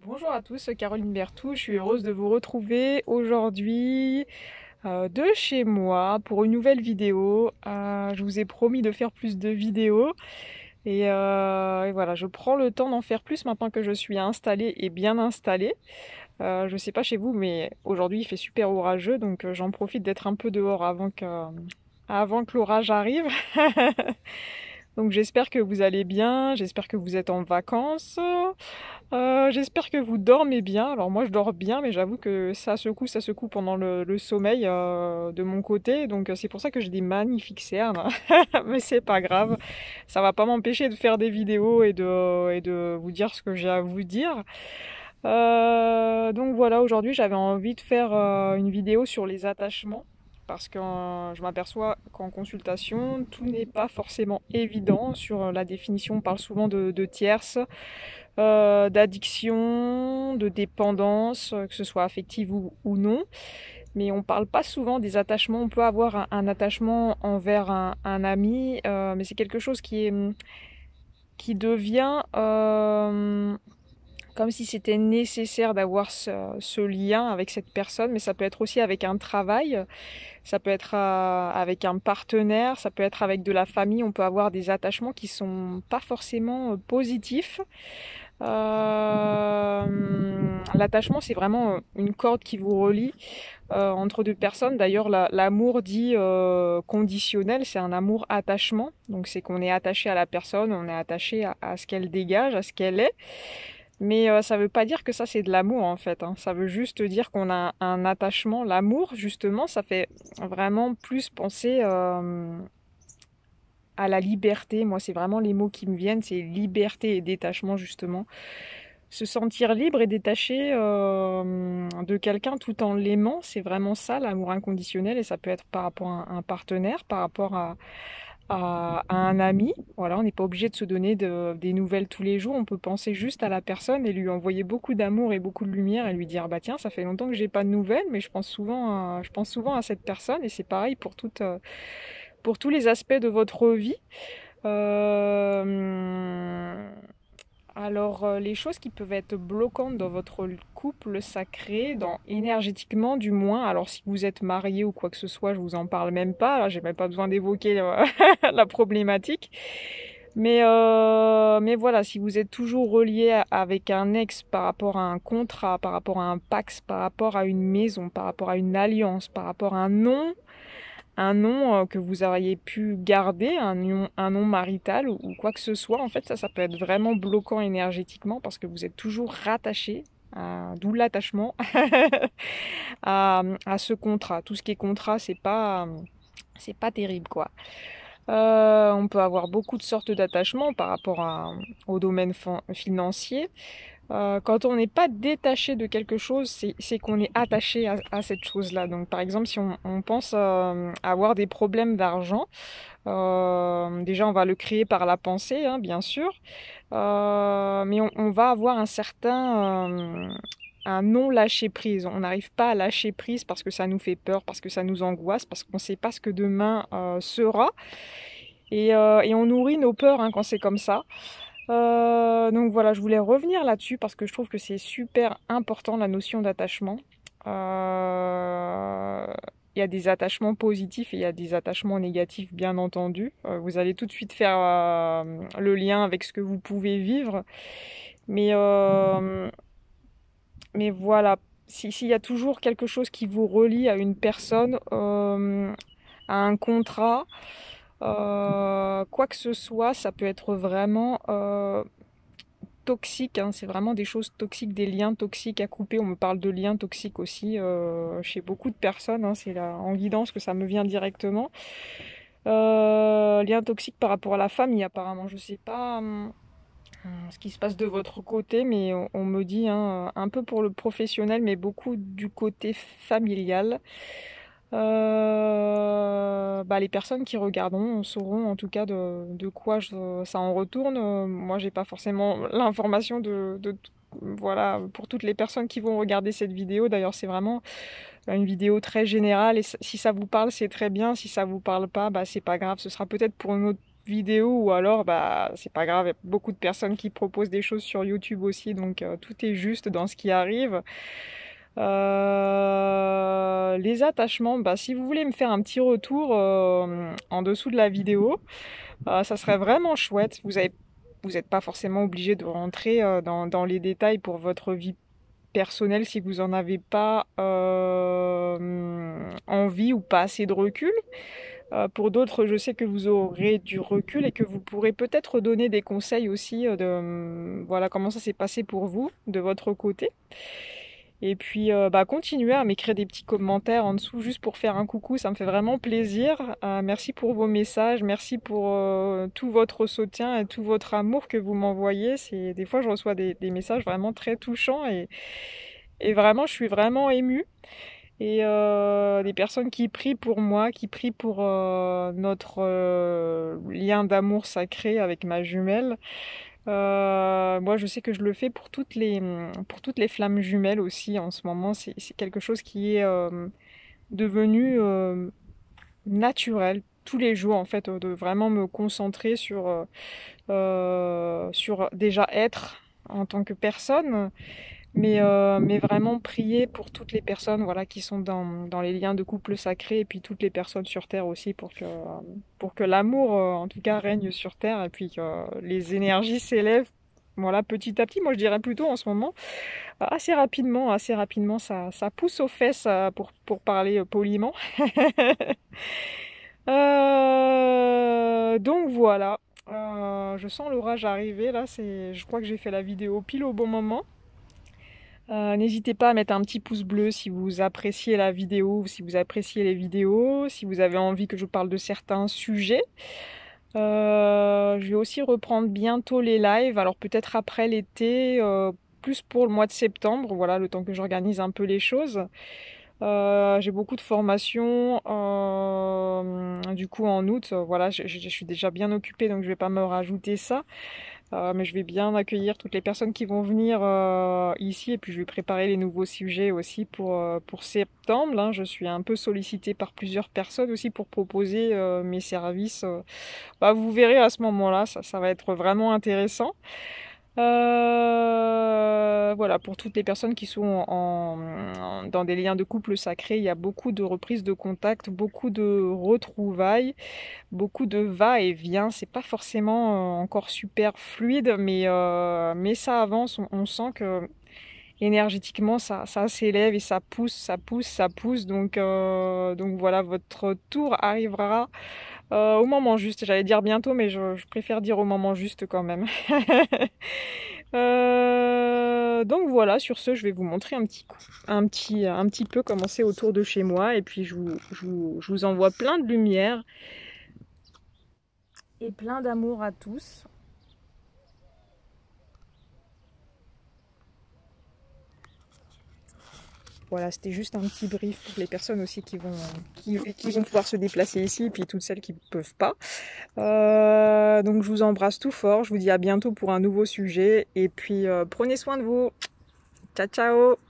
Bonjour à tous, Caroline Berthou, je suis heureuse de vous retrouver aujourd'hui de chez moi pour une nouvelle vidéo. Je vous ai promis de faire plus de vidéos et voilà, je prends le temps d'en faire plus maintenant que je suis installée et bien installée. Je sais pas chez vous, mais aujourd'hui il fait super orageux, donc j'en profite d'être un peu dehors avant que l'orage arrive. Donc j'espère que vous allez bien, j'espère que vous êtes en vacances. J'espère que vous dormez bien. Alors moi je dors bien, mais j'avoue que ça secoue pendant le sommeil de mon côté. Donc c'est pour ça que j'ai des magnifiques cernes. Mais c'est pas grave. Ça va pas m'empêcher de faire des vidéos et de vous dire ce que j'ai à vous dire. Donc voilà, aujourd'hui j'avais envie de faire une vidéo sur les attachements. Parce que je m'aperçois qu'en consultation, tout n'est pas forcément évident sur la définition. On parle souvent de tierces, d'addiction, de dépendance, que ce soit affective ou non. Mais on parle pas souvent des attachements. On peut avoir un attachement envers un ami, mais c'est quelque chose qui devient comme si c'était nécessaire d'avoir ce lien avec cette personne, mais ça peut être aussi avec un travail, ça peut être avec un partenaire, ça peut être avec de la famille. On peut avoir des attachements qui sont pas forcément positifs. L'attachement, c'est vraiment une corde qui vous relie entre deux personnes. D'ailleurs, l'amour dit conditionnel, c'est un amour attachement. Donc, c'est qu'on est attaché à la personne, on est attaché à ce qu'elle dégage, à ce qu'elle est. Mais ça veut pas dire que ça c'est de l'amour en fait, hein. Ça veut juste dire qu'on a un attachement. L'amour, justement, ça fait vraiment plus penser à la liberté. Moi, c'est vraiment les mots qui me viennent, c'est liberté et détachement justement. Se sentir libre et détaché de quelqu'un tout en l'aimant, c'est vraiment ça l'amour inconditionnel. Et ça peut être par rapport à un partenaire, par rapport à un ami. Voilà, on n'est pas obligé de se donner des nouvelles tous les jours. On peut penser juste à la personne et lui envoyer beaucoup d'amour et beaucoup de lumière et lui dire bah tiens, ça fait longtemps que j'ai pas de nouvelles, mais je pense souvent à cette personne. Et c'est pareil pour tous les aspects de votre vie. Euh, les choses qui peuvent être bloquantes dans votre couple sacré, énergétiquement du moins. Alors, si vous êtes marié ou quoi que ce soit, je vous en parle même pas. Là, j'ai même pas besoin d'évoquer la problématique. Mais voilà, si vous êtes toujours relié avec un ex par rapport à un contrat, par rapport à un pax, par rapport à une maison, par rapport à une alliance, par rapport à un nom que vous auriez pu garder, un nom marital ou quoi que ce soit, en fait, ça peut être vraiment bloquant énergétiquement parce que vous êtes toujours rattaché, d'où l'attachement, à ce contrat. Tout ce qui est contrat, c'est pas terrible, quoi. On peut avoir beaucoup de sortes d'attachements par rapport au domaine financier. Quand on n'est pas détaché de quelque chose, c'est qu'on est attaché à cette chose-là. Donc, par exemple, si on pense avoir des problèmes d'argent, déjà, on va le créer par la pensée, hein, bien sûr, mais on va avoir un non lâcher prise. On n'arrive pas à lâcher prise parce que ça nous fait peur, parce que ça nous angoisse, parce qu'on ne sait pas ce que demain sera. Et on nourrit nos peurs hein, quand c'est comme ça. Donc voilà, je voulais revenir là-dessus parce que je trouve que c'est super important la notion d'attachement. Euh, Il y a des attachements positifs et il y a des attachements négatifs, bien entendu. Vous allez tout de suite faire le lien avec ce que vous pouvez vivre. Mais, euh, mais voilà, s'il y a toujours quelque chose qui vous relie à une personne, à un contrat, quoi que ce soit, ça peut être vraiment toxique, hein. C'est vraiment des choses toxiques, des liens toxiques à couper. On me parle de liens toxiques aussi chez beaucoup de personnes, hein. C'est là, en guidance que ça me vient directement. Liens toxiques par rapport à la famille, apparemment. Je sais pas ce qui se passe de votre côté, mais on me dit hein, un peu pour le professionnel, mais beaucoup du côté familial. Les personnes qui regarderont sauront en tout cas de quoi ça en retourne. Moi, j'ai pas forcément l'information voilà, pour toutes les personnes qui vont regarder cette vidéo. D'ailleurs, c'est vraiment une vidéo très générale et si ça vous parle, c'est très bien. Si ça vous parle pas, bah c'est pas grave. Ce sera peut-être pour une autre vidéo, ou alors bah c'est pas grave, il y a beaucoup de personnes qui proposent des choses sur YouTube aussi, donc tout est juste dans ce qui arrive. Les attachements, bah, si vous voulez me faire un petit retour en dessous de la vidéo, ça serait vraiment chouette. Vous n'êtes pas forcément obligé de rentrer dans les détails pour votre vie personnelle si vous n'en avez pas envie ou pas assez de recul. Pour d'autres, je sais que vous aurez du recul et que vous pourrez peut-être donner des conseils aussi de voilà comment ça s'est passé pour vous de votre côté. Et puis bah, continuez à m'écrire des petits commentaires en dessous juste pour faire un coucou, ça me fait vraiment plaisir. Merci pour vos messages, merci pour tout votre soutien et tout votre amour que vous m'envoyez. Des fois je reçois des messages vraiment très touchants et vraiment je suis vraiment émue. Et des personnes qui prient pour moi, qui prient pour notre lien d'amour sacré avec ma jumelle. Moi, je sais que je le fais pour toutes les flammes jumelles aussi. En ce moment, c'est quelque chose qui est devenu naturel tous les jours, en fait, de vraiment me concentrer sur déjà être en tant que personne, mais vraiment prier pour toutes les personnes voilà, qui sont dans les liens de couple sacrés, et puis toutes les personnes sur Terre aussi, pour que l'amour, en tout cas, règne sur Terre, et puis que les énergies s'élèvent voilà, petit à petit. Moi, je dirais plutôt en ce moment, assez rapidement, ça pousse aux fesses, pour parler poliment. Donc voilà, je sens l'orage arriver, là, je crois que j'ai fait la vidéo pile au bon moment. N'hésitez pas à mettre un petit pouce bleu si vous appréciez la vidéo ou si vous appréciez les vidéos, si vous avez envie que je parle de certains sujets. Je vais aussi reprendre bientôt les lives, alors peut-être après l'été, plus pour le mois de septembre, voilà, le temps que j'organise un peu les choses. J'ai beaucoup de formations, du coup en août, voilà, je suis déjà bien occupée, donc je vais pas me rajouter ça. Mais je vais bien accueillir toutes les personnes qui vont venir ici, et puis je vais préparer les nouveaux sujets aussi pour septembre. Hein. Je suis un peu sollicitée par plusieurs personnes aussi pour proposer mes services. Bah, vous verrez à ce moment-là, ça va être vraiment intéressant. Voilà, pour toutes les personnes qui sont dans des liens de couple sacrés, il y a beaucoup de reprises de contact, beaucoup de retrouvailles, beaucoup de va-et-vient. C'est pas forcément encore super fluide, mais ça avance. On sent que énergétiquement ça s'élève et ça pousse. Donc voilà, votre tour arrivera au moment juste. J'allais dire bientôt, mais je préfère dire au moment juste quand même. Donc voilà, sur ce, je vais vous montrer un petit peu comment c'est autour de chez moi, et puis je vous envoie plein de lumière et plein d'amour à tous. Voilà, c'était juste un petit brief pour les personnes aussi qui vont pouvoir se déplacer ici, et puis toutes celles qui ne peuvent pas. Donc je vous embrasse tout fort, je vous dis à bientôt pour un nouveau sujet, et puis prenez soin de vous. Ciao ciao.